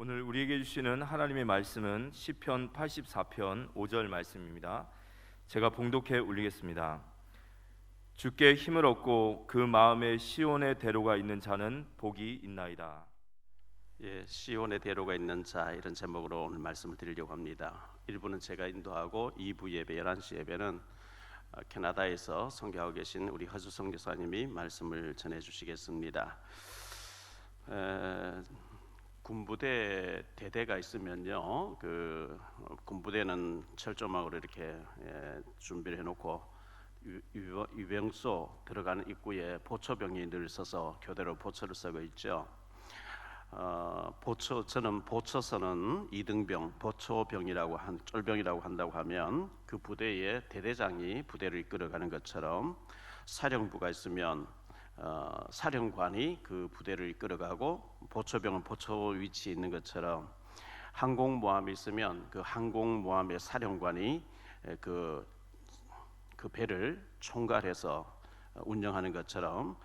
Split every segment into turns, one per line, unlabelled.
오늘 우리에게 주시는 하나님의 말씀은 시편 84편 5절 말씀입니다. 제가 봉독해 올리겠습니다. 주께 힘을 얻고 그 마음에 시온의 대로가 있는 자는 복이 있나이다.
시온의 대로가 있는 자, 이런 제목으로 오늘 말씀을 드리려고 합니다. 1부는 제가 인도하고 2부 예배, 11시 예배는 캐나다에서 선교하고 계신 우리 허주 선교사님이 말씀을 전해 주시겠습니다. 군부대 대대가 있으면요, 그 군부대는 철조망으로 이렇게 준비를 해놓고 유병소 들어가는 입구에 보초병이 늘 서서 교대로 보초를 서고 있죠. 저는 보초서는 이등병, 보초병이라고 쫄병이라고 한다고 하면 그 부대의 대대장이 부대를 이끌어가는 것처럼 사령부가 있으면 사령관이 그 부대를 이끌어가고 보초병은 보초 위치에 있는 것처럼 항공모함이 있으면 그 항공모함의 사령관이 그 배를 총괄해서 운영하는 것처럼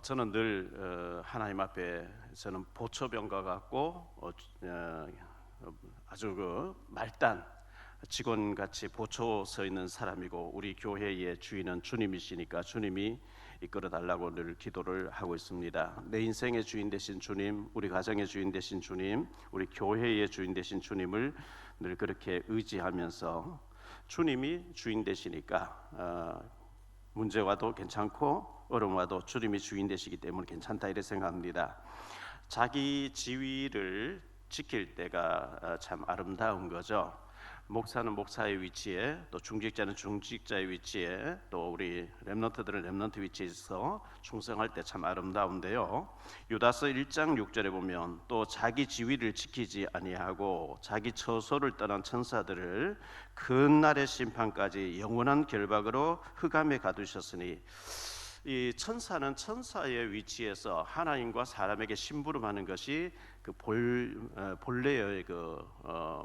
저는 늘 하나님 앞에 저는 보초병과 같고 아주 그 말단 직원같이 보초 서 있는 사람이고, 우리 교회의 주인은 주님이시니까 주님이 이끌어 달라고 늘 기도를 하고 있습니다. 내 인생의 주인 되신 주님, 우리 가정의 주인 되신 주님, 우리 교회의 주인 되신 주님을 늘 그렇게 의지하면서 주님이 주인 되시니까 문제 와도 괜찮고 어려움 와도 주님이 주인 되시기 때문에 괜찮다, 이렇게 생각합니다. 자기 지위를 지킬 때가 참 아름다운 거죠. 목사는 목사의 위치에, 또 중직자는 중직자의 위치에, 또 우리 렘넌트들은 렘넌트 위치에서 충성할 때 참 아름다운데요. 유다서 1장 6절에 보면 또 자기 지위를 지키지 아니하고 자기 처소를 떠난 천사들을 그날의 심판까지 영원한 결박으로 흑암에 가두셨으니, 이 천사는 천사의 위치에서 하나님과 사람에게 심부름하는 것이 그 본래의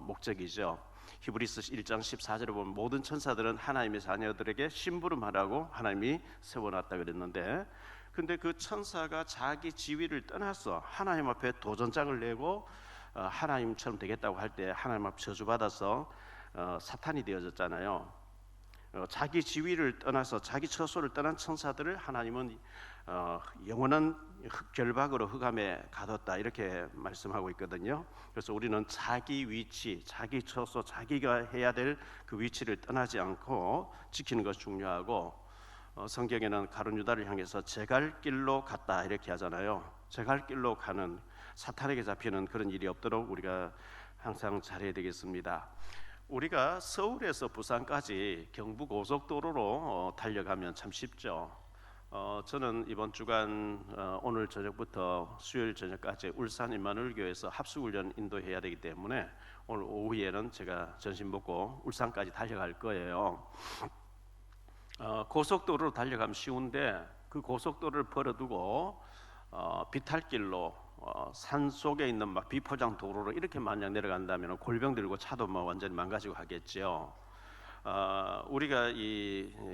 목적이죠. 히브리서 1장 14절에 보면 모든 천사들은 하나님의 자녀들에게 심부름하라고 하나님이 세워놨다 그랬는데, 근데 그 천사가 자기 지위를 떠나서 하나님 앞에 도전장을 내고 하나님처럼 되겠다고 할 때 하나님 앞 저주받아서 사탄이 되어졌잖아요. 자기 지위를 떠나서 자기 처소를 떠난 천사들을 하나님은 영원한 결박으로 흑암에 가뒀다, 이렇게 말씀하고 있거든요. 그래서 우리는 자기 위치, 자기 처소, 자기가 해야 될 그 위치를 떠나지 않고 지키는 것이 중요하고, 성경에는 가룟 유다를 향해서 제 갈 길로 갔다, 이렇게 하잖아요. 제 갈 길로 가는, 사탄에게 잡히는 그런 일이 없도록 우리가 항상 잘해야 되겠습니다. 우리가 서울에서 부산까지 경부고속도로로 달려가면 참 쉽죠. 저는 이번 주간 오늘 저녁부터 수요일 저녁까지 울산 임마누엘교회에서 합숙훈련 인도해야 되기 때문에 오늘 오후에는 제가 점심 먹고 울산까지 달려갈 거예요. 고속도로로 달려가면 쉬운데 그 고속도로를 벌어두고 비탈길로 산 속에 있는 막 비포장 도로로 이렇게 만약 내려간다면 골병 들고 차도 뭐 완전히 망가지고 하겠죠. 우리가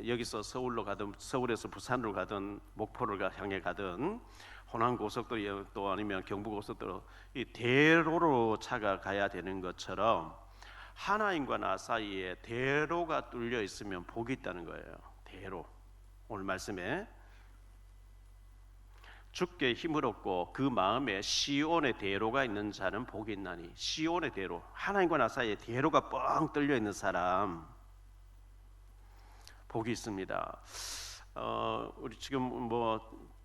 여기서 서울로 가든 서울에서 부산으로 가든 목포를 향해 가든 호남 고속도로 또 아니면 경부 고속도로, 이 대로로 차가 가야 되는 것처럼 하나님과 나 사이에 대로가 뚫려 있으면 복이 있다는 거예요. 대로. 오늘 말씀에 주께 힘을 얻고 그 마음에 시온의 대로가 있는 자는 복이 있나니, 시온의 대로, 하나님과 나 사이에 대로가 뻥 뚫려 있는 사람 복이 있습니다. 우리 지금 뭐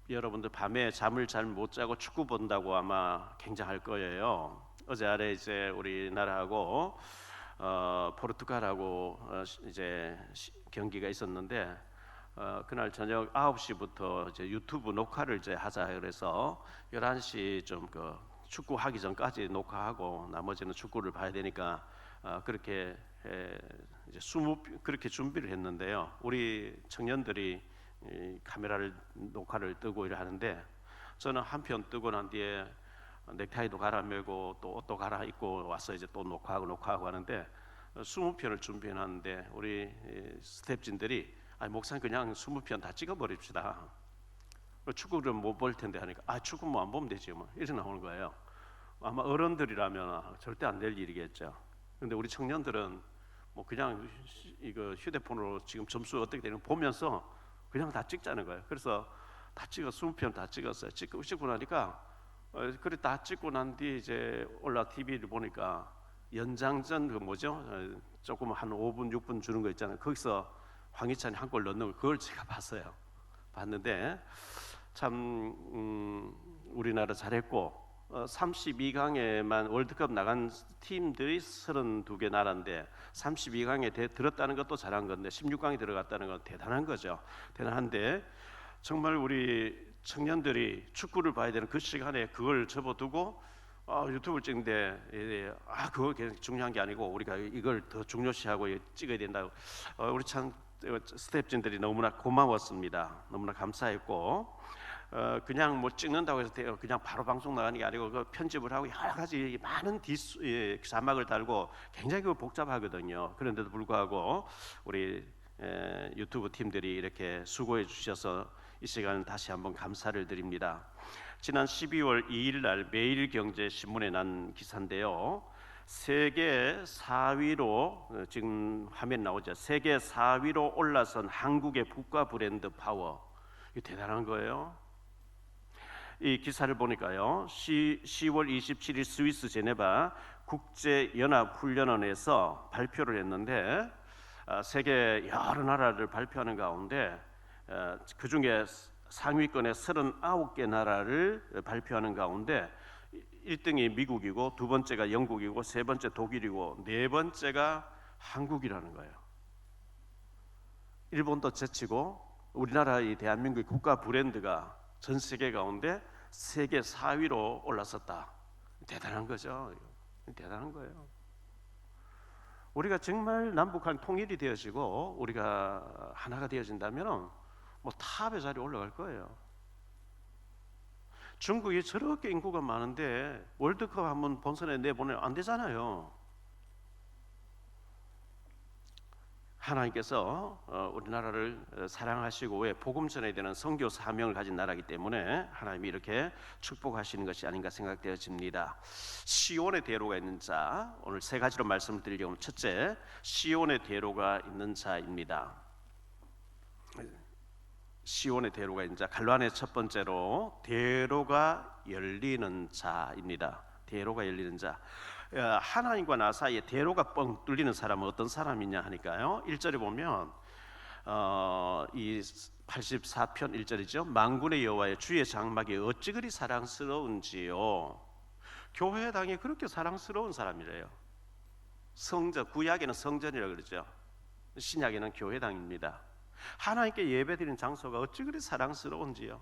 여러분들 밤에 잠을 잘 못 자고 축구 본다고 아마 굉장할 거예요. 어제 아래 이제 우리나라하고 포르투갈하고 이제 경기가 있었는데, 그날 저녁 9시부터 이제 유튜브 녹화를 이제 하자 그래서 11시 좀 그 축구 하기 전까지 녹화하고 나머지는 축구를 봐야 되니까 그렇게 이제 그렇게 준비를 했는데요. 우리 청년들이 카메라를 녹화를 뜨고 이래 하는데, 저는 한 편 뜨고 난 뒤에 넥타이도 갈아매고 또 옷도 갈아입고 와서 이제 또 녹화하고 하는데 20편을 준비해놨는데 우리 스태프진들이 목사님 그냥 20편 다 찍어버립시다. 축구를 못 볼 텐데 하니까 축구 뭐 안 보면 되지 뭐 이렇게 나오는 거예요. 아마 어른들이라면 절대 안 될 일이겠죠. 근데 우리 청년들은 뭐 그냥 이거 휴대폰으로 지금 점수 어떻게 되는 거 보면서 그냥 다 찍자는 거예요. 그래서 다 찍어 20편 다 찍었어요. 찍고 나니까 그래 다 찍고 난 뒤 이제 올라 TV를 보니까 연장전 그 뭐죠? 조금 한 5분 6분 주는 거 있잖아요. 거기서 황희찬이 한 골 넣는 거 그걸 제가 봤어요. 봤는데 참 우리나라 잘했고 32강에만 월드컵 나간 팀들이 32개 나라인데 32강에 들었다는 것도 잘한 건데 16강에 들어갔다는 건 대단한 거죠. 대단한데 정말 우리 청년들이 축구를 봐야 되는 그 시간에 그걸 접어두고 유튜브를 찍는데 그거 중요한 게 아니고 우리가 이걸 더 중요시하고 찍어야 된다고 우리 참 스태프진들이 너무나 고마웠습니다. 너무나 감사했고 그냥 뭐 찍는다고 해서 그냥 바로 방송 나가는 게 아니고 그 편집을 하고 여러 가지 많은 자막을 달고 굉장히 복잡하거든요. 그런데도 불구하고 우리 유튜브 팀들이 이렇게 수고해 주셔서 이 시간 다시 한번 감사를 드립니다. 지난 12월 2일 날 매일경제신문에 난 기사인데요. 세계 4위로 지금 화면 나오죠. 세계 4위로 올라선 한국의 국가 브랜드 파워. 이게 대단한 거예요. 이 기사를 보니까요. 10월 27일 스위스 제네바 국제연합훈련원에서 발표를 했는데 세계 여러 나라를 발표하는 가운데 그 중에 상위권의 39개 나라를 발표하는 가운데 1등이 미국이고 두 번째가 영국이고 세 번째 독일이고 네 번째가 한국이라는 거예요. 일본도 제치고 우리나라 이 대한민국의 국가 브랜드가 전 세계 가운데 세계 4위로 올라섰다. 대단한 거죠. 대단한 거예요. 우리가 정말 남북한 통일이 되어지고 우리가 하나가 되어진다면 뭐 탑의 자리에 올라갈 거예요. 중국이 저렇게 인구가 많은데 월드컵 한번 본선에 내보내면 안 되잖아요. 하나님께서 우리나라를 사랑하시고 왜 복음 전해야 되는 선교 사명을 가진 나라이기 때문에 하나님이 이렇게 축복하시는 것이 아닌가 생각되어집니다. 시온의 대로가 있는 자, 오늘 세 가지로 말씀을 드리려고 하면 첫째, 시온의 대로가 있는 자입니다. 시온의 대로가 있는 자, 갈로안의 첫 번째로 대로가 열리는 자입니다. 대로가 열리는 자. 하나님과 나 사이에 대로가 뻥 뚫리는 사람은 어떤 사람이냐 하니까요. 1절에 보면 이 84편 1절이죠. 만군의 여호와의 주의 장막이 어찌 그리 사랑스러운지요. 교회당이 그렇게 사랑스러운 사람이래요. 성전, 구약에는 성전이라고 그러죠. 신약에는 교회당입니다. 하나님께 예배드리는 장소가 어찌 그리 사랑스러운지요.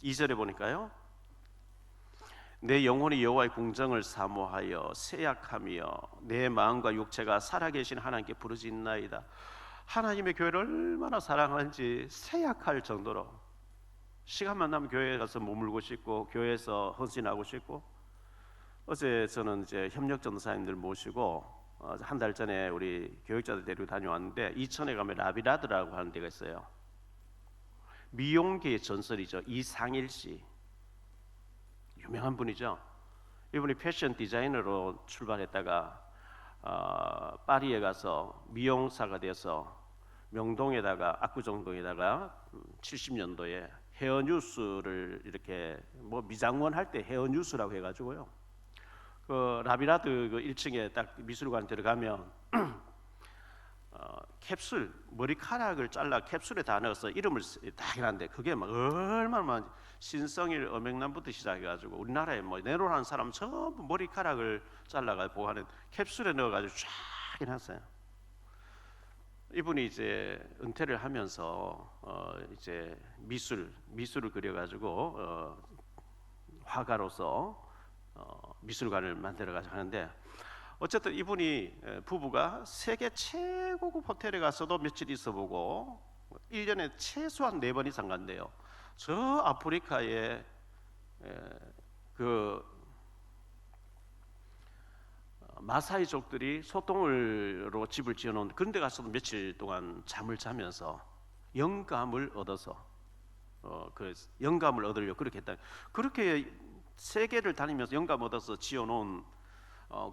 2절에 보니까요. 내 영혼이 여호와의 궁정을 사모하여 새약하며 내 마음과 육체가 살아계신 하나님께 부르짖나이다. 하나님의 교회를 얼마나 사랑하는지 새약할 정도로 시간만 나면 교회에 가서 머물고 싶고 교회에서 헌신하고 싶고. 어제 저는 이제 협력 전도사님들 모시고 한 달 전에 우리 교육자들 데리고 다녀왔는데 이천에 가면 라비라드라고 하는 데가 있어요. 미용계의 전설이죠. 이상일 씨, 유명한 분이죠. 이분이 패션 디자이너로 출발했다가 파리에 가서 미용사가 돼서 명동에다가 압구정동에다가 70년도에 헤어뉴스를 이렇게 뭐 미장원 할 때 헤어뉴스라고 해가지고요. 그 라비라드 그 1층에 딱 미술관 들어가면 캡슐 머리카락을 잘라 캡슐에 다 넣어서 이름을 딱 해놨는데 그게 막 얼마나 신성일 어맹남부터 시작해가지고 우리나라에 뭐 내로라는 사람 전부 머리카락을 잘라가지고 보관해 캡슐에 넣어가지고 쫙 해놨어요. 이분이 이제 은퇴를 하면서 이제 미술을 그려가지고 화가로서 미술관을 만들어가지고 하는데 어쨌든 이분이 부부가 세계 최고급 호텔에 가서도 며칠 있어보고 1년에 최소한 4번 이상 간대요. 저 아프리카에 그 마사이족들이 소똥으로 집을 지어놓은 그런 데 가서도 며칠 동안 잠을 자면서 영감을 얻어서 그 영감을 얻으려 그렇게 했다. 그렇게 세계를 다니면서 영감 얻어서 지어놓은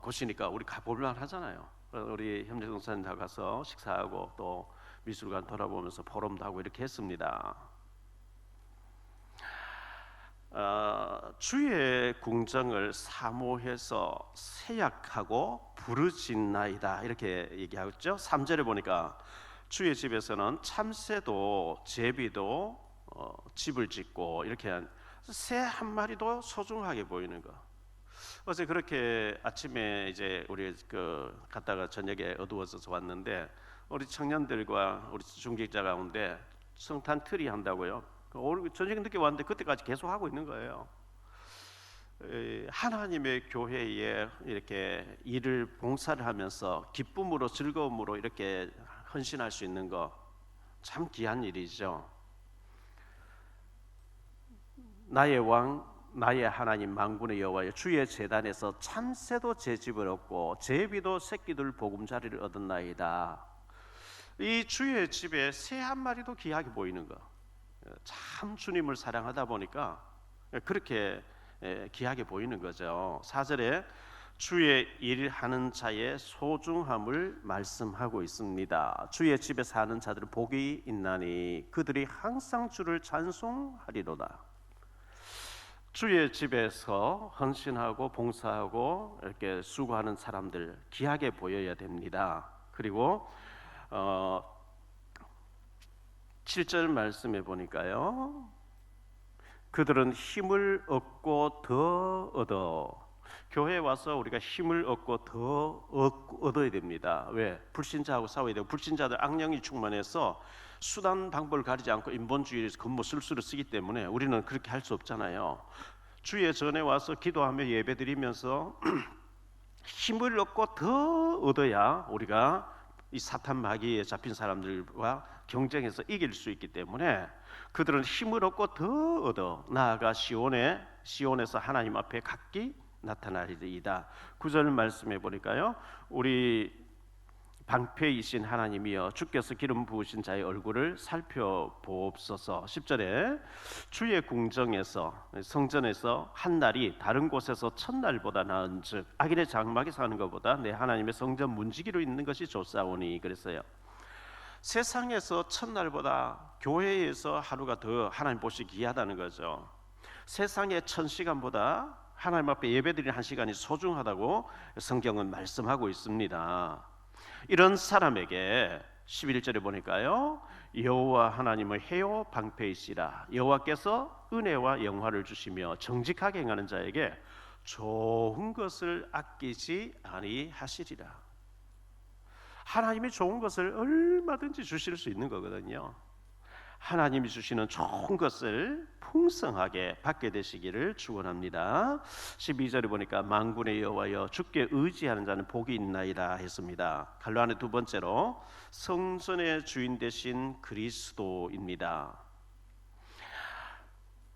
곳이니까 우리 가볼만 하잖아요. 우리 현재 동사님 가서 식사하고 또 미술관 돌아보면서 포럼도 하고 이렇게 했습니다. 주의 궁정을 사모해서 세약하고 부르짖나이다 이렇게 얘기하죠. 3절에 보니까 주의 집에서는 참새도 제비도 집을 짓고 이렇게 새 한 마리도 소중하게 보이는 거. 어제 그렇게 아침에 이제 우리 갔다가 저녁에 어두워져서 왔는데 우리 청년들과 우리 중직자 가운데 성탄 트리 한다고요. 오늘 저녁에 늦게 왔는데 그때까지 계속 하고 있는 거예요. 하나님의 교회에 이렇게 일을 봉사를 하면서 기쁨으로 즐거움으로 이렇게 헌신할 수 있는 거 참 귀한 일이죠. 나의 왕 나의 하나님 만군의 여호와여 주의 제단에서 참새도 제 집을 얻고 제비도 새끼들 보금자리를 얻었나이다. 이 주의 집에 새 한 마리도 귀하게 보이는 거. 참 주님을 사랑하다 보니까 그렇게 귀하게 보이는 거죠. 4절에 주의 일하는 자의 소중함을 말씀하고 있습니다. 주의 집에 사는 자들은 복이 있나니 그들이 항상 주를 찬송하리로다. 주의 집에서 헌신하고 봉사하고 이렇게 수고하는 사람들 귀하게 보여야 됩니다. 그리고 7절 말씀해 보니까요. 그들은 힘을 얻고 더 얻어. 교회에 와서 우리가 힘을 얻고 더 얻어야 됩니다. 왜? 불신자하고 싸워야 되고 불신자들 악령이 충만해서 수단 방법을 가리지 않고 인본주의에서 근무술수를 쓰기 때문에 우리는 그렇게 할 수 없잖아요. 주의 전에 와서 기도하며 예배드리면서 힘을 얻고 더 얻어야 우리가 이 사탄 마귀에 잡힌 사람들과 경쟁해서 이길 수 있기 때문에 그들은 힘을 얻고 더 얻어 나아가 시온에서 하나님 앞에 각기 나타나리이다. 9절 말씀해 보니까요. 우리 방패이신 하나님이여 주께서 기름 부으신 자의 얼굴을 살펴보옵소서. 10절에 주의 궁정에서 성전에서 한 날이 다른 곳에서 첫날보다 나은즉 악인의 장막에 사는 것보다 내 하나님의 성전 문지기로 있는 것이 좋사오니 그랬어요. 세상에서 첫날보다 교회에서 하루가 더 하나님 보시기 귀하다는 거죠. 세상의 1000시간보다 하나님 앞에 예배드리는 1시간이 소중하다고 성경은 말씀하고 있습니다. 이런 사람에게 11절에 보니까요. 여호와 하나님의 해요 방패이시라. 여호와께서 은혜와 영화를 주시며 정직하게 행하는 자에게 좋은 것을 아끼지 아니하시리라. 하나님이 좋은 것을 얼마든지 주실 수 있는 거거든요. 하나님이 주시는 좋은 것을 풍성하게 받게 되시기를 축원합니다. 12절에 보니까 만군의 여호와여 주께 의지하는 자는 복이 있나이다 했습니다. 갈로 안에 두 번째로 성전의 주인 되신 그리스도입니다.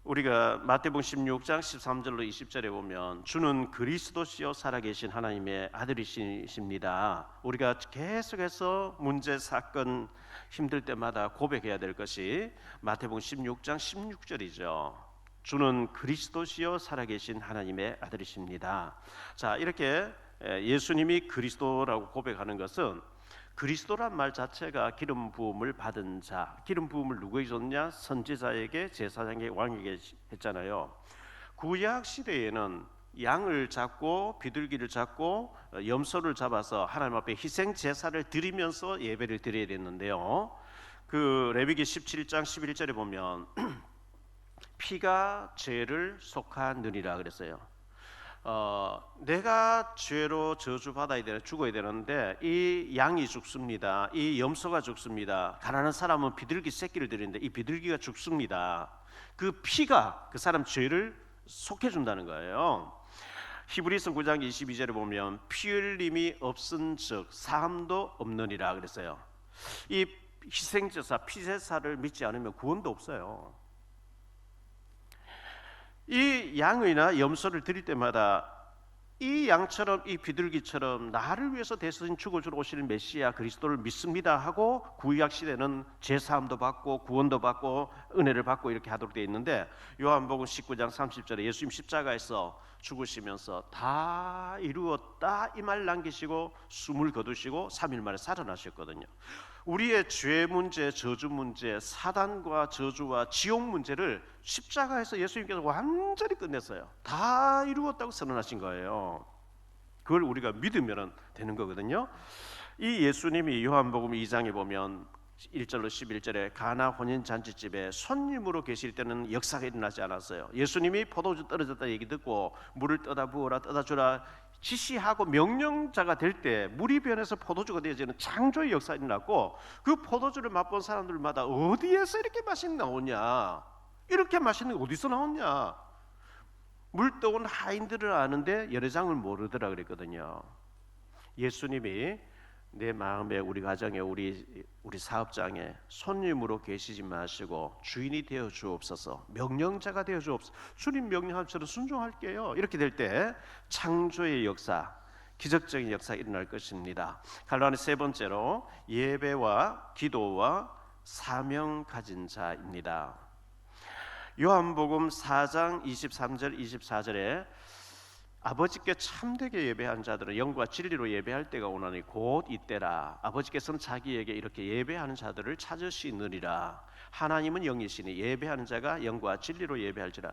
우리가 마태복음 16장 13절로 20절에 보면 주는 그리스도시요 살아계신 하나님의 아들이십니다. 우리가 계속해서 문제 사건 힘들 때마다 고백해야 될 것이 마태복음 16장 16절이죠. 주는 그리스도시요 살아계신 하나님의 아들이십니다. 자, 이렇게 예수님이 그리스도라고 고백하는 것은 그리스도란 말 자체가 기름 부음을 받은 자, 기름 부음을 누구에게 줬냐? 선지자에게, 제사장에게, 왕에게 했잖아요. 구약 시대에는 양을 잡고 비둘기를 잡고 염소를 잡아서 하나님 앞에 희생 제사를 드리면서 예배를 드려야 됐는데요. 그 레위기 17장 11절에 보면 피가 죄를 속하느니라 그랬어요. 내가 죄로 저주받아야 되는 죽어야 되는데 이 양이 죽습니다. 이 염소가 죽습니다. 가난한 사람은 비둘기 새끼를 드리는데 이 비둘기가 죽습니다. 그 피가 그 사람 죄를 속해준다는 거예요. 히브리서 9장 22절에 보면 피 흘림이 없은즉 사함도 없느니라 그랬어요. 이 희생제사 피제사를 믿지 않으면 구원도 없어요. 이 양이나 염소를 드릴 때마다 이 양처럼 이 비둘기처럼 나를 위해서 대신 죽어주러 오시는 메시아 그리스도를 믿습니다 하고 구약 시대는 제사함도 받고 구원도 받고 은혜를 받고 이렇게 하도록 되어 있는데 요한복음 19장 30절에 예수님 십자가에서 죽으시면서 다 이루었다 이 말 남기시고 숨을 거두시고 3일 만에 살아나셨거든요. 우리의 죄 문제, 저주 문제, 사단과 저주와 지옥 문제를 십자가에서 예수님께서 완전히 끝냈어요. 다 이루었다고 선언하신 거예요. 그걸 우리가 믿으면 되는 거거든요. 이 예수님이 요한복음 2장에 보면 1절로 11절에 가나 혼인 잔치집에 손님으로 계실 때는 역사가 일어나지 않았어요. 예수님이 포도주 떨어졌다 얘기 듣고 물을 떠다 부어라 떠다 주라 지시하고 명령자가 될 때 물이 변해서 포도주가 되어지는 창조의 역사가 일어났고 그 포도주를 맛본 사람들마다 어디에서 이렇게 맛이 나오냐, 이렇게 맛있는 게 어디서 나오냐, 물떠온 하인들을 아는데 열애장을 모르더라 그랬거든요. 예수님이 내 마음에 우리 가정에 우리 사업장에 손님으로 계시지 마시고 주인이 되어 주옵소서, 명령자가 되어 주옵소서, 주님 명령함처럼 순종할게요 이렇게 될 때 창조의 역사, 기적적인 역사가 일어날 것입니다. 갈로아는 세 번째로 예배와 기도와 사명 가진 자입니다. 요한복음 4장 23절 24절에 아버지께 참되게 예배한 자들은 영과 진리로 예배할 때가 오나니 곧 이때라. 아버지께서는 자기에게 이렇게 예배하는 자들을 찾으시느니라. 하나님은 영이시니 예배하는 자가 영과 진리로 예배할지라.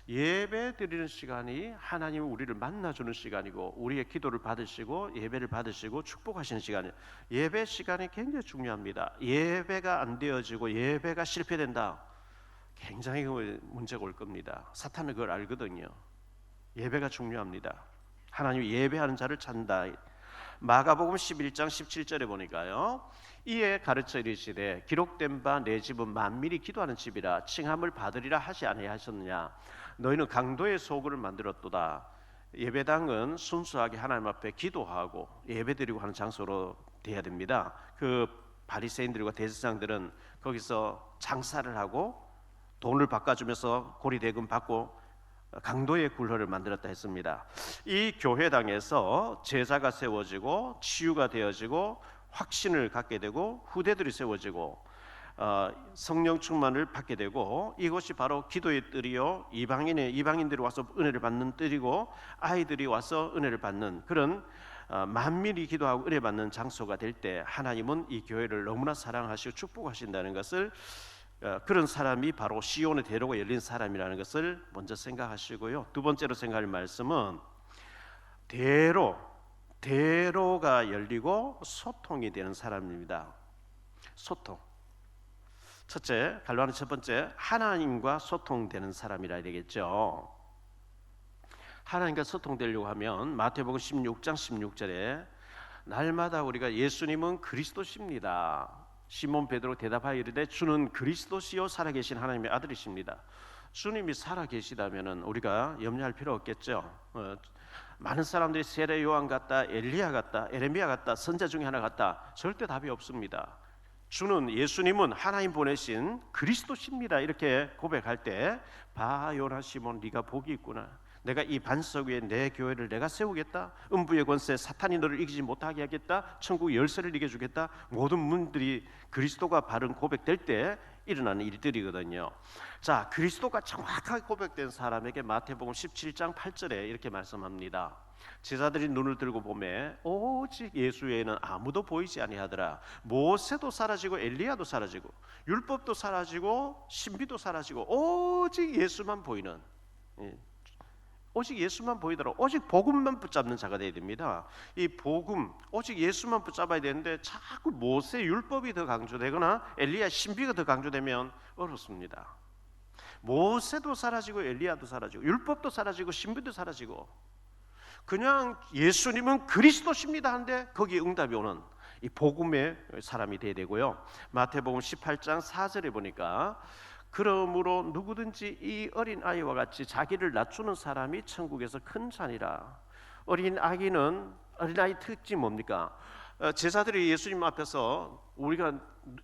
예배 드리는 시간이 하나님은 우리를 만나주는 시간이고 우리의 기도를 받으시고 예배를 받으시고 축복하시는 시간이에요. 예배 시간이 굉장히 중요합니다. 예배가 안 되어지고 예배가 실패된다, 굉장히 문제가 올 겁니다. 사탄은 그걸 알거든요. 예배가 중요합니다. 하나님이 예배하는 자를 찾는다. 마가복음 11장 17절에 보니까요, 이에 가르쳐 이르시되 기록된 바 내 집은 만민이 기도하는 집이라 칭함을 받으리라 하지 아니하셨느냐. 너희는 강도의 소굴을 만들었도다. 예배당은 순수하게 하나님 앞에 기도하고 예배드리고 하는 장소로 돼야 됩니다. 그 바리새인들과 대제사장들은 거기서 장사를 하고 돈을 바꿔주면서 고리대금 받고 강도의 굴허를 만들었다 했습니다. 이 교회당에서 제자가 세워지고 치유가 되어지고 확신을 갖게 되고 후대들이 세워지고 성령 충만을 받게 되고 이것이 바로 기도의 뜰이요 이방인들이 와서 은혜를 받는 뜰이고 아이들이 와서 은혜를 받는 그런 만민이 기도하고 은혜 받는 장소가 될 때 하나님은 이 교회를 너무나 사랑하시고 축복하신다는 것을, 그런 사람이 바로 시온의 대로가 열린 사람이라는 것을 먼저 생각하시고요. 두 번째로 생각할 말씀은 대로가 열리고 소통이 되는 사람입니다. 소통. 첫째, 갈로아는 첫 번째 하나님과 소통되는 사람이라 되겠죠. 하나님과 소통되려고 하면 마태복음 16장 16절에 날마다 우리가 예수님은 그리스도십니다. 시몬 베드로 대답하여 이르되 주는 그리스도시요 살아계신 하나님의 아들이십니다. 주님이 살아계시다면 우리가 염려할 필요 없겠죠. 많은 사람들이 세례 요한 같다, 엘리야 같다, 에레미야 같다, 선자 중에 하나 같다, 절대 답이 없습니다. 주는, 예수님은 하나님 보내신 그리스도십니다 이렇게 고백할 때 봐 요나 시몬 네가 복이 있구나. 내가 이 반석 위에 내 교회를 내가 세우겠다. 음부의 권세 사탄이 너를 이기지 못하게 하겠다. 천국 열쇠를 이겨 주겠다. 모든 문들이 그리스도가 바른 고백될 때 일어나는 일들이거든요. 자, 그리스도가 정확하게 고백된 사람에게 마태복음 17장 8절에 이렇게 말씀합니다. 제자들이 눈을 들고 보매 오직 예수 외에는 아무도 보이지 아니하더라. 모세도 사라지고 엘리야도 사라지고 율법도 사라지고 신비도 사라지고 오직 예수만 보이는, 오직 예수만 보이더라. 오직 복음만 붙잡는 자가 되어야 됩니다. 이 복음, 오직 예수만 붙잡아야 되는데 자꾸 모세 율법이 더 강조되거나 엘리야 신비가 더 강조되면 어렵습니다. 모세도 사라지고 엘리야도 사라지고 율법도 사라지고 신비도 사라지고 그냥 예수님은 그리스도십니다 하는데 거기에 응답이 오는 이 복음의 사람이 되어야 되고요. 마태복음 18장 4절에 보니까 그러므로 누구든지 이 어린 아이와 같이 자기를 낮추는 사람이 천국에서 큰 자니라. 어린아이 특징이 뭡니까? 제자들이 예수님 앞에서 우리가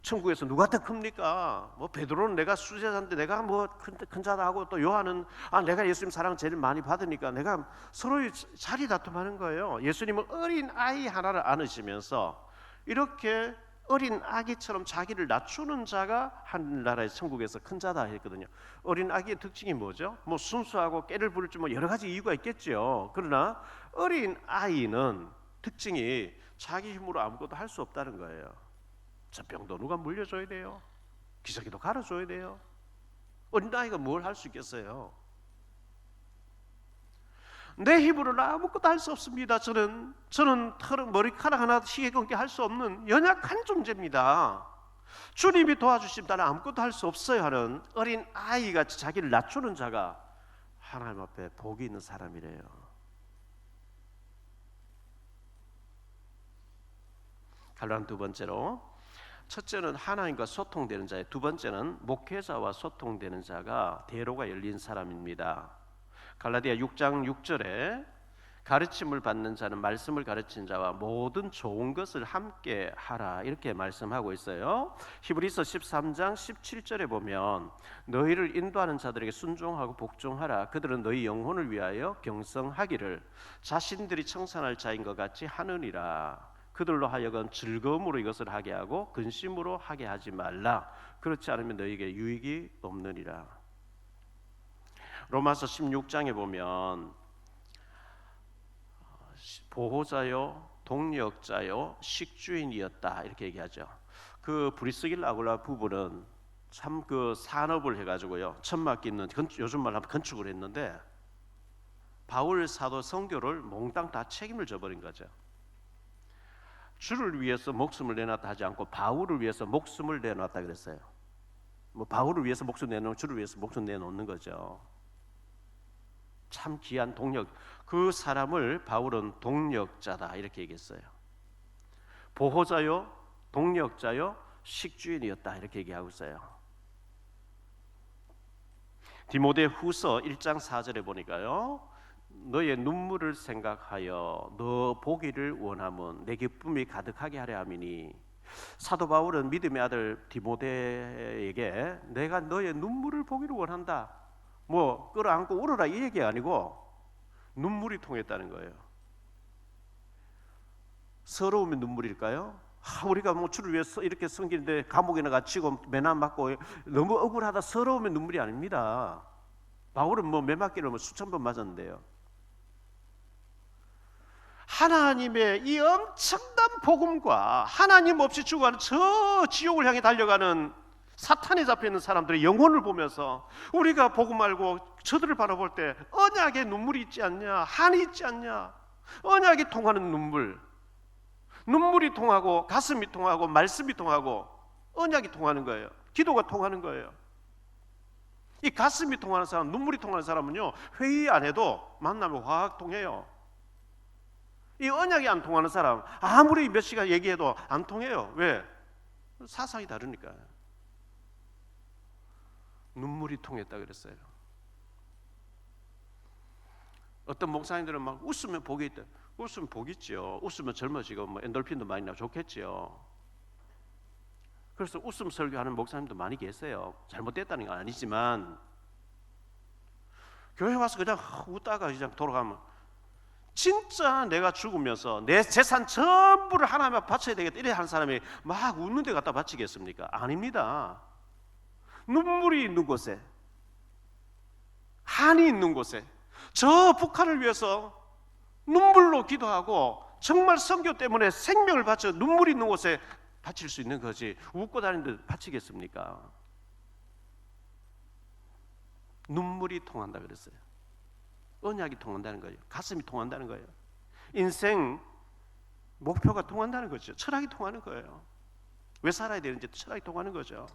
천국에서 누가 더 큽니까? 뭐 베드로는 내가 수제자인데 내가 뭐 큰 자다 하고 또 요한은 내가 예수님 사랑 제일 많이 받으니까 내가 서로 자리 다툼하는 거예요. 예수님은 어린 아이 하나를 안으시면서 이렇게 어린 아기처럼 자기를 낮추는 자가 하늘나라의 천국에서 큰 자다 했거든요. 어린 아기의 특징이 뭐죠? 뭐 순수하고 깨를 부릴 줄 뭐 여러 가지 이유가 있겠죠. 그러나 어린 아이는 특징이 자기 힘으로 아무것도 할 수 없다는 거예요. 젖병도 누가 물려줘야 돼요. 기저귀도 갈아줘야 돼요. 어린아이가 뭘 할 수 있겠어요? 내 힘으로는 아무것도 할 수 없습니다. 저는 머리카락 하나 시계 끊기 할 수 없는 연약한 존재입니다. 주님이 도와주시면 나는 아무것도 할 수 없어요 하는 어린 아이같이 자기를 낮추는 자가 하나님 앞에 복이 있는 사람이래요. 갈라는 두 번째로, 첫째는 하나님과 소통되는 자예요. 두 번째는 목회자와 소통되는 자가 대로가 열린 사람입니다. 갈라디아 6장 6절에 가르침을 받는 자는 말씀을 가르친 자와 모든 좋은 것을 함께 하라 이렇게 말씀하고 있어요. 히브리서 13장 17절에 보면 너희를 인도하는 자들에게 순종하고 복종하라. 그들은 너희 영혼을 위하여 경성하기를 자신들이 청산할 자인 것 같이 하느니라. 그들로 하여금 즐거움으로 이것을 하게 하고 근심으로 하게 하지 말라. 그렇지 않으면 너희에게 유익이 없느니라. 로마서 16장에 보면 보호자요, 동력자요, 식주인이었다 이렇게 얘기하죠. 그 브리스길라 아굴라 부부는 참 그 산업을 해가지고요, 천막 있는 요즘 말로 하면 건축을 했는데 바울 사도 선교를 몽땅 다 책임을 져버린 거죠. 주를 위해서 목숨을 내놨다 하지 않고 바울을 위해서 목숨을 내놨다 그랬어요. 뭐 바울을 위해서 목숨 내놓고 주를 위해서 목숨 내놓는 거죠. 참 귀한 동력. 그 사람을 바울은 동력자다 이렇게 얘기했어요. 보호자요, 동력자요, 식주인이었다 이렇게 얘기하고 있어요. 디모데 후서 1장 4절에 보니까요, 너의 눈물을 생각하여 너 보기를 원하면 내 기쁨이 가득하게 하려 함이니. 사도 바울은 믿음의 아들 디모데에게 내가 너의 눈물을 보기를 원한다, 뭐 끌어안고 울어라 이 얘기가 아니고 눈물이 통했다는 거예요. 서러우면 눈물일까요? 우리가 뭐 주를 위해서 이렇게 섬기는데 감옥에나 갇히고 매난 맞고 너무 억울하다 서러우면 눈물이 아닙니다. 바울은 뭐 매맞기를 뭐 수천 번 맞았는데요. 하나님의 이 엄청난 복음과 하나님 없이 죽어가는 저 지옥을 향해 달려가는 사탄에 잡혀있는 사람들의 영혼을 보면서 우리가 복음 알고 저들을 바라볼 때 언약에 눈물이 있지 않냐, 한이 있지 않냐. 언약이 통하는 눈물이 통하고 가슴이 통하고 말씀이 통하고 언약이 통하는 거예요. 기도가 통하는 거예요. 이 가슴이 통하는 사람, 눈물이 통하는 사람은요, 회의 안 해도 만나면 확 통해요. 이 언약이 안 통하는 사람 아무리 몇 시간 얘기해도 안 통해요. 왜? 사상이 다르니까. 눈물이 통했다 그랬어요. 어떤 목사님들은 막 웃으면 복이 있다. 웃으면 복이 있죠. 웃으면 젊어지고 뭐 엔돌핀도 많이 나고 좋겠죠. 그래서 웃음 설교하는 목사님도 많이 계세요. 잘못됐다는 건 아니지만 교회 와서 그냥 웃다가 그냥 돌아가면 진짜 내가 죽으면서 내 재산 전부를 하나님 앞에 바쳐야 되겠다 이래 하는 사람이 막 웃는 데 갖다 바치겠습니까? 아닙니다. 눈물이 있는 곳에, 한이 있는 곳에, 저 북한을 위해서 눈물로 기도하고 정말 선교 때문에 생명을 바쳐 눈물이 있는 곳에 바칠 수 있는 거지 웃고 다니는데 바치겠습니까? 눈물이 통한다 그랬어요. 언약이 통한다는 거예요. 가슴이 통한다는 거예요. 인생 목표가 통한다는 거죠. 철학이 통하는 거예요. 왜 살아야 되는지 철학이 통하는 거죠.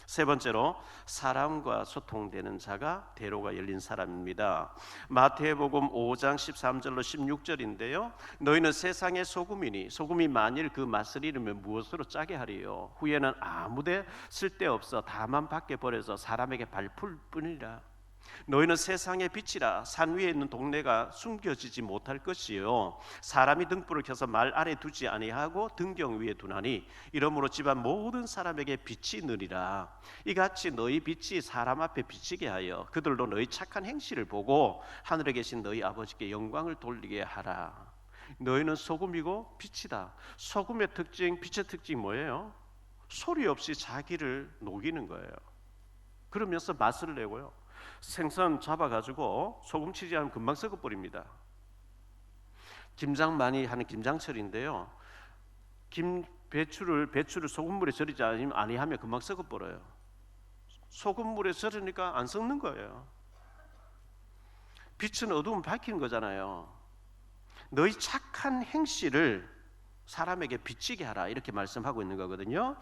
세 번째로 사람과 소통되는 자가 대로가 열린 사람입니다. 마태복음 5장 13절로 16절인데요. 너희는 세상의 소금이니 소금이 만일 그 맛을 잃으면 무엇으로 짜게 하리요? 후에는 아무데 쓸데없어 다만 밖에 버려서 사람에게 발풀 뿐이라. 너희는 세상의 빛이라. 산 위에 있는 동네가 숨겨지지 못할 것이요 사람이 등불을 켜서 말 아래 두지 아니하고 등경 위에 두나니 이러므로 집안 모든 사람에게 빛이 느리라. 이같이 너희 빛이 사람 앞에 비치게 하여 그들도 너희 착한 행실을 보고 하늘에 계신 너희 아버지께 영광을 돌리게 하라. 너희는 소금이고 빛이다. 소금의 특징, 빛의 특징이 뭐예요? 소리 없이 자기를 녹이는 거예요. 그러면서 맛을 내고요. 생선 잡아가지고 소금 치지 않으면 금방 썩어버립니다. 김장 많이 하는 김장철인데요. 배추를 소금물에 절이지 아니하면 금방 썩어버려요. 소금물에 절이니까 안 썩는 거예요. 빛은 어두움 밝히는 거잖아요. 너희 착한 행실을 사람에게 비치게 하라 이렇게 말씀하고 있는 거거든요.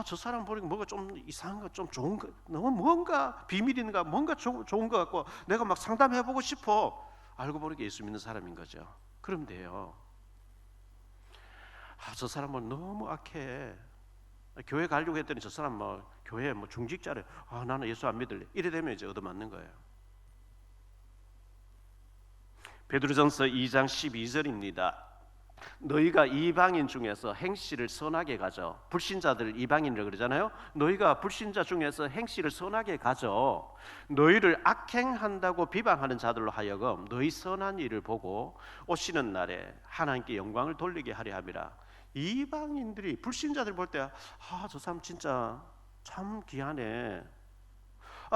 저 사람 보니까 뭐가 좀 이상한 거, 좀 좋은 거, 너무 뭔가 비밀인가, 뭔가 좋은 거 같고 내가 막 상담해보고 싶어. 알고 보니까 예수 믿는 사람인 거죠. 그럼 돼요. 저 사람은 너무 악해. 교회 가려고 했더니 저 사람 뭐 교회 뭐 중직자래. 나는 예수 안 믿을래. 이래 되면 이제 얻어맞는 거예요. 베드로전서 2장 12절입니다. 너희가 이방인 중에서 행실을 선하게 가져. 불신자들 이방인이라고 그러잖아요. 너희가 불신자 중에서 행실을 선하게 가져. 너희를 악행한다고 비방하는 자들로 하여금 너희 선한 일을 보고 오시는 날에 하나님께 영광을 돌리게 하려 함이라. 이방인들이 불신자들 볼 때 저 사람 진짜 참 귀하네.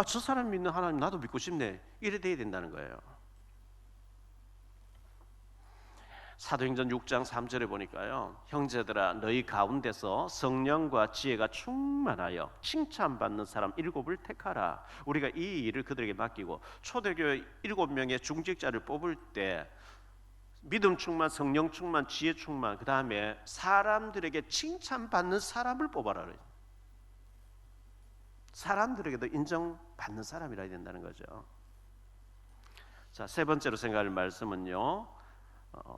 저 사람 믿는 하나님 나도 믿고 싶네. 이래 돼야 된다는 거예요. 사도행전 6장 3절에 보니까요, 형제들아 너희 가운데서 성령과 지혜가 충만하여 칭찬받는 사람 7을 택하라. 우리가 이 일을 그들에게 맡기고 초대교회 7명의 중직자를 뽑을 때 믿음 충만, 성령 충만, 지혜 충만, 그 다음에 사람들에게 칭찬받는 사람을 뽑아라. 사람들에게도 인정받는 사람이라 된다는 거죠. 자, 세 번째로 생각할 말씀은요,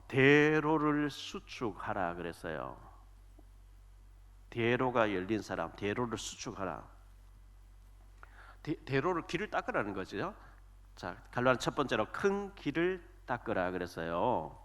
대로를 수축하라 그랬어요. 대로가 열린 사람, 대로를 수축하라. 대로를 길을 닦으라는 거죠. 자, 갈라는 첫 번째로 큰 길을 닦으라 그랬어요.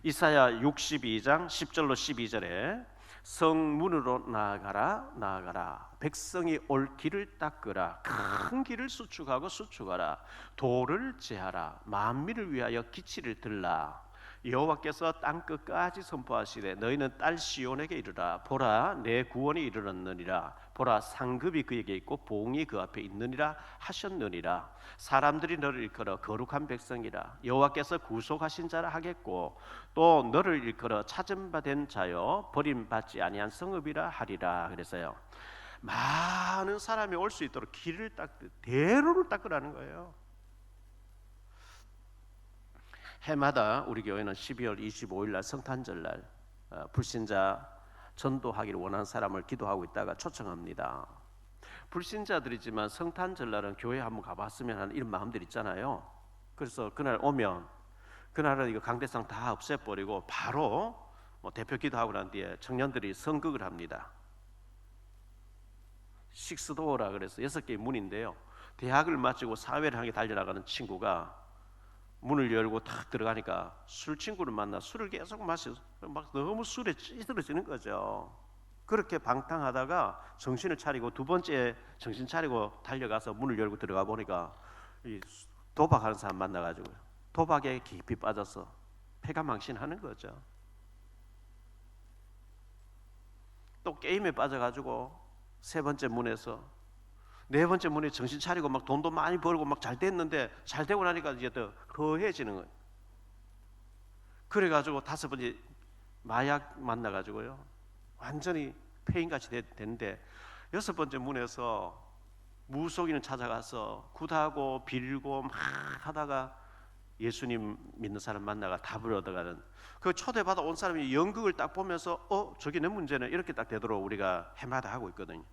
이사야 62장 10절로 12절에 성문으로 나아가라. 백성이 올 길을 닦으라. 큰 길을 수축하라. 돌을 제하라. 만민을 위하여 기치를 들라. 여호와께서 땅 끝까지 선포하시되 너희는 딸 시온에게 이르라. 보라, 내 구원이 이르렀느니라. 보라, 상급이 그에게 있고 보응이 그 앞에 있느니라 하셨느니라. 사람들이 너를 일컬어 거룩한 백성이라. 여호와께서 구속하신 자라 하겠고 또 너를 일컬어 찾은 바 된 자여 버림받지 아니한 성읍이라 하리라. 그랬어요. 많은 사람이 올 수 있도록 길을 대로를 닦으라는 거예요. 해마다 우리 교회는 12월 25일 날 성탄절 날 불신자 전도하기를 원하는 사람을 기도하고 있다가 초청합니다. 불신자들이지만 성탄절 날은 교회 한번 가봤으면 하는 이런 마음들 있잖아요. 그래서 그날 오면 그날은 이거 강대상 다 없애버리고 바로 대표 기도하고 난 뒤에 청년들이 성극을 합니다. 식스도어라 그래서 6개의 문인데요. 대학을 마치고 사회를 향해 달려나가는 친구가 문을 열고 탁 들어가니까 술 친구를 만나 술을 계속 마셔서 막 너무 술에 찌들어지는 거죠. 그렇게 방탕하다가 정신을 차리고 두 번째 정신 차리고 달려가서 문을 열고 들어가 보니까 이 도박하는 사람 만나가지고 도박에 깊이 빠져서 패가망신하는 거죠. 또 게임에 빠져가지고 세 번째 문에서 네 번째 문에 정신 차리고 막 돈도 많이 벌고 막 잘 됐는데 잘 되고 나니까 이제 더 거해지는 거예요. 그래가지고 다섯 번째 마약 만나가지고요 완전히 폐인같이 됐는데 여섯 번째 문에서 무속인을 찾아가서 굿하고 빌고 막 하다가 예수님 믿는 사람 만나가 답을 얻어가는 그 초대받아 온 사람이 연극을 딱 보면서 저게 내 문제네 이렇게 딱 되도록 우리가 해마다 하고 있거든요.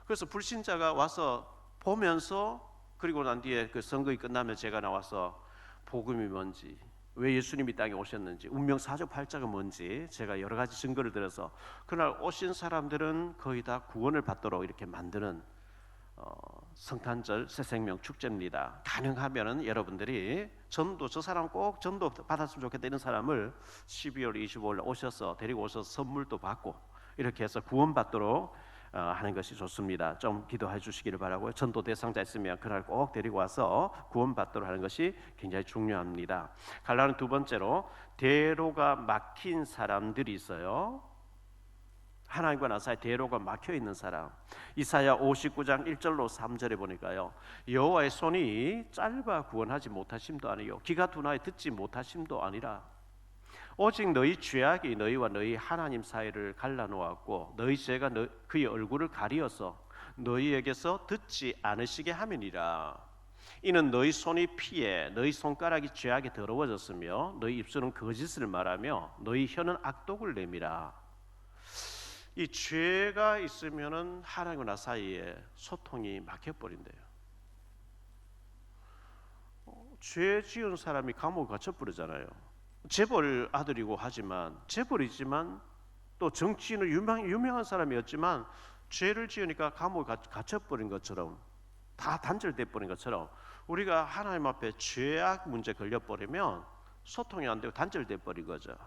그래서 불신자가 와서 보면서 그리고 난 뒤에 그 선거가 끝나면 제가 나와서 복음이 뭔지 왜 예수님이 땅에 오셨는지 운명 사주팔자가 뭔지 제가 여러 가지 증거를 들어서 그날 오신 사람들은 거의 다 구원을 받도록 이렇게 만드는 성탄절 새생명 축제입니다. 가능하면은 여러분들이 전도, 저 사람 꼭 전도 받았으면 좋겠다 이런 사람을 12월 25일 오셔서 데리고 오셔서 선물도 받고 이렇게 해서 구원받도록 하는 것이 좋습니다. 좀 기도해 주시기를 바라고요. 전도 대상자 있으면 그날 꼭 데리고 와서 구원받도록 하는 것이 굉장히 중요합니다. 갈라는 두 번째로 대로가 막힌 사람들이 있어요. 하나님과 나 사이 대로가 막혀 있는 사람. 이사야 59장 1절로 3절에 보니까요. 여호와의 손이 짧아 구원하지 못하심도 아니요 귀가 둔하여 듣지 못하심도 아니라 오직 너희 죄악이 너희와 너희 하나님 사이를 갈라놓았고 너희 죄가 그의 얼굴을 가리어서 너희에게서 듣지 않으시게 함이니라. 이는 너희 손이 피해 너희 손가락이 죄악에 더러워졌으며 너희 입술은 거짓을 말하며 너희 혀는 악독을 내밀어. 이 죄가 있으면은 하나님과 나 사이에 소통이 막혀버린대요. 죄 지은 사람이 감옥에 갇혀버리잖아요. 재벌 아들이고 하지만 재벌이지만 또 정치인은 유명한 사람이었지만 죄를 지으니까 감옥에 갇혀버린 것처럼 다 단절돼 버린 것처럼 우리가 하나님 앞에 죄악 문제 걸려버리면 소통이 안 되고 단절돼 버린 거죠.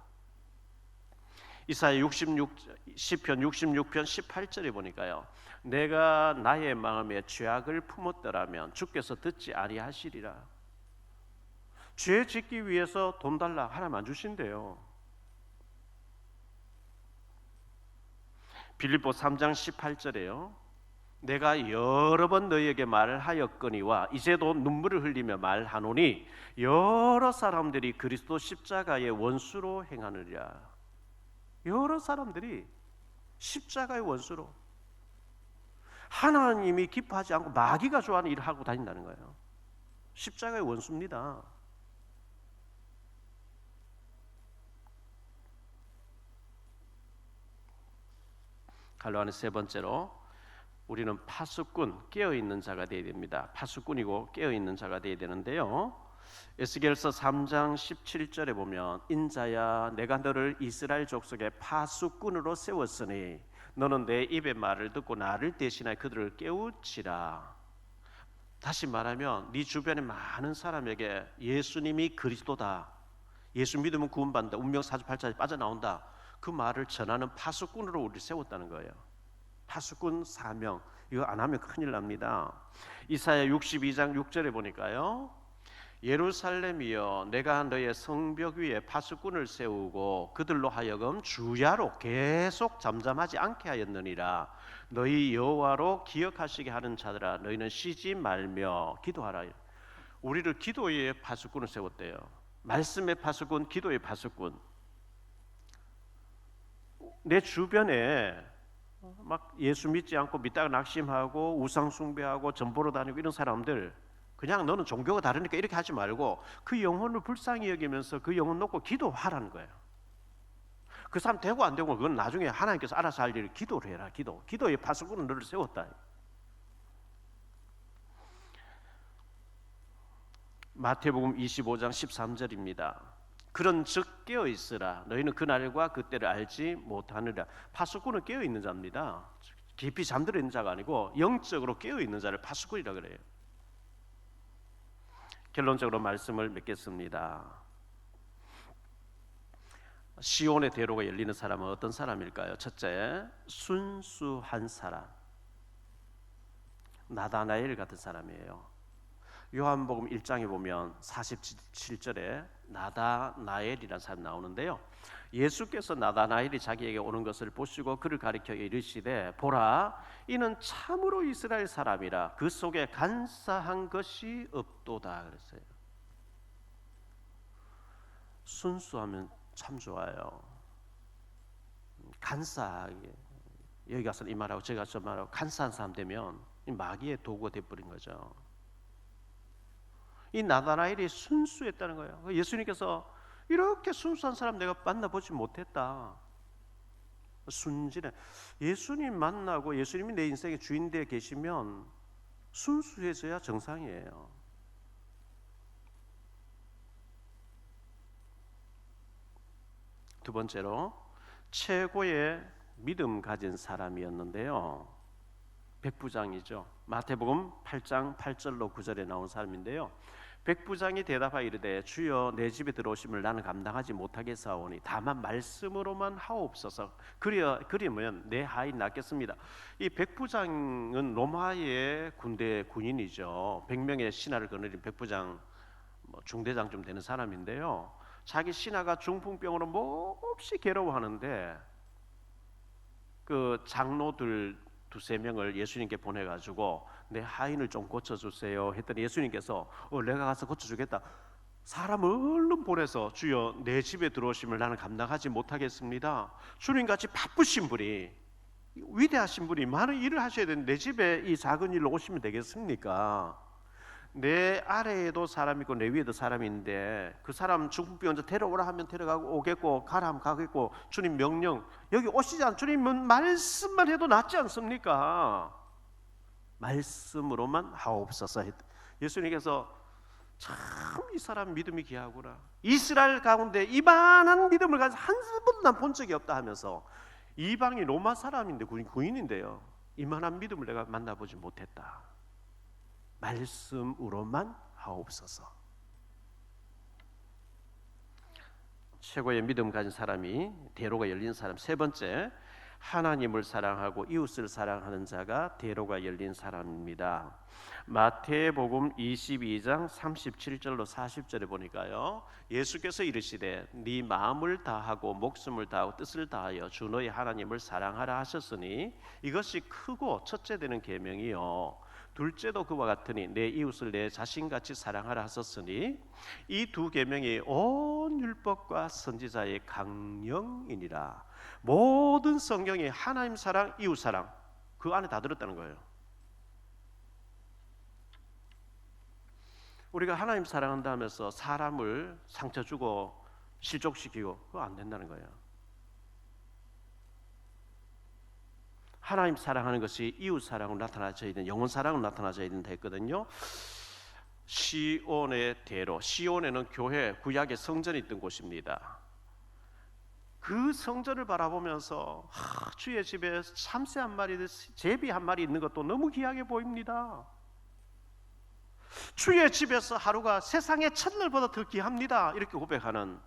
이사야 10편 66편 18절에 보니까요. 내가 나의 마음에 죄악을 품었더라면 주께서 듣지 아니하시리라. 죄 짓기 위해서 돈 달라 하나님 안 주신대요. 빌립보 3장 18절에요. 내가 여러 번 너희에게 말하였거니와 이제도 눈물을 흘리며 말하노니 여러 사람들이 그리스도 십자가의 원수로 행하느니라. 여러 사람들이 십자가의 원수로 하나님이 기뻐하지 않고 마귀가 좋아하는 일을 하고 다닌다는 거예요. 십자가의 원수입니다. 갈로하는 세 번째로 우리는 파수꾼, 깨어있는 자가 되어야 됩니다. 파수꾼이고 깨어있는 자가 되어야 되는데요. 에스겔서 3장 17절에 보면 인자야 내가 너를 이스라엘 족속의 파수꾼으로 세웠으니 너는 내 입의 말을 듣고 나를 대신하여 그들을 깨우치라. 다시 말하면 네 주변에 많은 사람에게 예수님이 그리스도다, 예수 믿으면 구원받는다, 운명 사주팔자에 빠져나온다, 그 말을 전하는 파수꾼으로 우리를 세웠다는 거예요. 파수꾼 사명, 이거 안 하면 큰일 납니다. 이사야 62장 6절에 보니까요. 예루살렘이여 내가 너의 성벽 위에 파수꾼을 세우고 그들로 하여금 주야로 계속 잠잠하지 않게 하였느니라. 너희 여호와로 기억하시게 하는 자들아 너희는 쉬지 말며 기도하라. 우리를 기도의 파수꾼을 세웠대요. 말씀의 파수꾼, 기도의 파수꾼. 내 주변에 막 예수 믿지 않고 믿다가 낙심하고 우상 숭배하고 전보러 다니고 이런 사람들, 그냥 너는 종교가 다르니까 이렇게 하지 말고 그 영혼을 불쌍히 여기면서 그 영혼 놓고 기도하라는 거예요. 그 사람 되고 안 되고 그건 나중에 하나님께서 알아서 할 일을 기도를 해라. 기도의 파수꾼은 너를 세웠다. 마태복음 25장 13절입니다. 그런즉 깨어 있으라. 너희는 그날과 그때를 알지 못하느라. 파수꾼은 깨어 있는 자입니다. 깊이 잠들어 있는 자가 아니고 영적으로 깨어 있는 자를 파수꾼이라 그래요. 결론적으로 말씀을 맺겠습니다. 시온의 대로가 열리는 사람은 어떤 사람일까요? 첫째, 순수한 사람, 나다나엘 같은 사람이에요. 요한복음 1장에 보면 47절에 나다나엘이라는 사람이 나오는데요. 예수께서 나다나엘이 자기에게 오는 것을 보시고 그를 가리켜 이르시되 보라 이는 참으로 이스라엘 사람이라 그 속에 간사한 것이 없도다 그랬어요. 순수하면 참 좋아요. 간사하게 여기 가서 이 말하고 저기 가서 저 말하고 간사한 사람 되면 마귀의 도구가 돼버린 거죠. 이 나다나엘이 순수했다는 거예요. 예수님께서 이렇게 순수한 사람 내가 만나보지 못했다. 순진해. 예수님 만나고 예수님이 내 인생의 주인 되어 계시면 순수해져야 정상이에요. 두 번째로 최고의 믿음 가진 사람이었는데요. 백부장이죠. 마태복음 8장 8절로 9절에 나온 사람인데요. 백부장이 대답하여 이르되 주여 내 집에 들어오심을 나는 감당하지 못하겠사오니 다만 말씀으로만 하옵소서. 그리면 내 하인 낫겠습니다. 이 백부장은 로마의 군대 군인이죠. 100명의 신하를 거느린 백부장, 중대장쯤 되는 사람인데요. 자기 신하가 중풍병으로 몹시 괴로워하는데 그 장로들 두세 명을 예수님께 보내가지고 내 하인을 좀 고쳐주세요 했더니 예수님께서 내가 가서 고쳐주겠다. 사람을 얼른 보내서 주여 내 집에 들어오심을 나는 감당하지 못하겠습니다. 주님같이 바쁘신 분이, 위대하신 분이 많은 일을 하셔야 되는데 내 집에 이 작은 일로 오시면 되겠습니까? 내 아래에도 사람이 있고 내 위에도 사람이 있는데 그 사람 중풍병자 데려오라 하면 데려가고 오겠고 가라 하면 가겠고 주님 명령 여기 오시지 않 주님은 말씀만 해도 낫지 않습니까? 말씀으로만 하옵소서. 예수님께서 참 이 사람 믿음이 귀하구나. 이스라엘 가운데 이만한 믿음을 가진 한 번도 난 본 적이 없다 하면서 이방인 로마 사람인데 군인인데요. 이만한 믿음을 내가 만나보지 못했다. 말씀으로만 하옵소서. 최고의 믿음 가진 사람이 대로가 열린 사람. 세 번째, 하나님을 사랑하고 이웃을 사랑하는 자가 대로가 열린 사람입니다. 마태복음 22장 37절로 40절에 보니까요, 예수께서 이르시되 네 마음을 다하고 목숨을 다하고 뜻을 다하여 주 너의 하나님을 사랑하라 하셨으니 이것이 크고 첫째 되는 계명이요 둘째도 그와 같으니 내 이웃을 내 자신같이 사랑하라 하셨으니 이 두 계명이 온 율법과 선지자의 강령이니라. 모든 성경이 하나님 사랑, 이웃 사랑 그 안에 다 들었다는 거예요. 우리가 하나님 사랑한다 하면서 사람을 상처 주고 실족시키고 그거 안 된다는 거예요. 하나님 사랑하는 것이 이웃 사랑으로 나타나져야 되는, 영혼 사랑으로 나타나져야 된다 했거든요. 시온의 대로, 시온에는 교회, 구약의 성전이 있던 곳입니다. 그 성전을 바라보면서 주의 집에 참새 한 마리, 제비 한 마리 있는 것도 너무 귀하게 보입니다. 주의 집에서 하루가 세상의 첫날보다 더 귀합니다. 이렇게 고백하는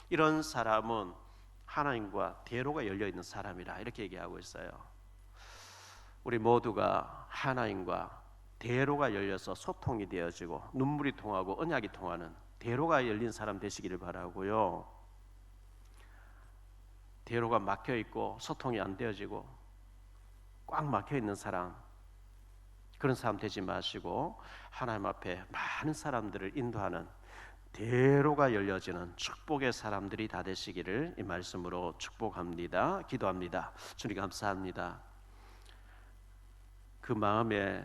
이런 사람은 하나님과 대로가 열려있는 사람이라 이렇게 얘기하고 있어요. 우리 모두가 하나님과 대로가 열려서 소통이 되어지고 눈물이 통하고 언약이 통하는 대로가 열린 사람 되시기를 바라고요. 대로가 막혀 있고 소통이 안 되어지고 꽉 막혀 있는 사람, 그런 사람 되지 마시고 하나님 앞에 많은 사람들을 인도하는 대로가 열려지는 축복의 사람들이 다 되시기를 이 말씀으로 축복합니다. 기도합니다. 주님 감사합니다. 그 마음에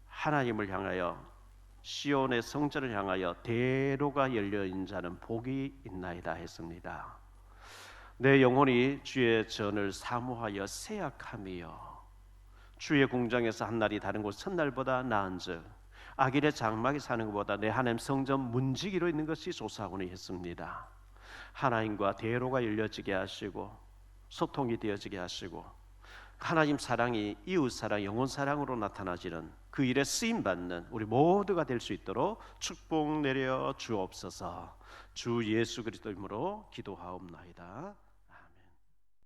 하나님을 향하여 시온의 성전을 향하여 대로가 열려있는 자는 복이 있나이다 했습니다. 내 영혼이 주의 전을 사모하여 새약하며 주의 궁정에서 한 날이 다른 곳 첫날보다 나은즉 악일의 장막에 사는 것보다 내 하나님 성전 문지기로 있는 것이 좋사오니 했습니다. 하나님과 대로가 열려지게 하시고 소통이 되어지게 하시고 하나님 사랑이 이웃 사랑, 영혼 사랑으로 나타나지는 그 일에 쓰임 받는 우리 모두가 될 수 있도록 축복 내려 주옵소서. 주 예수 그리스도 이름으로 기도하옵나이다.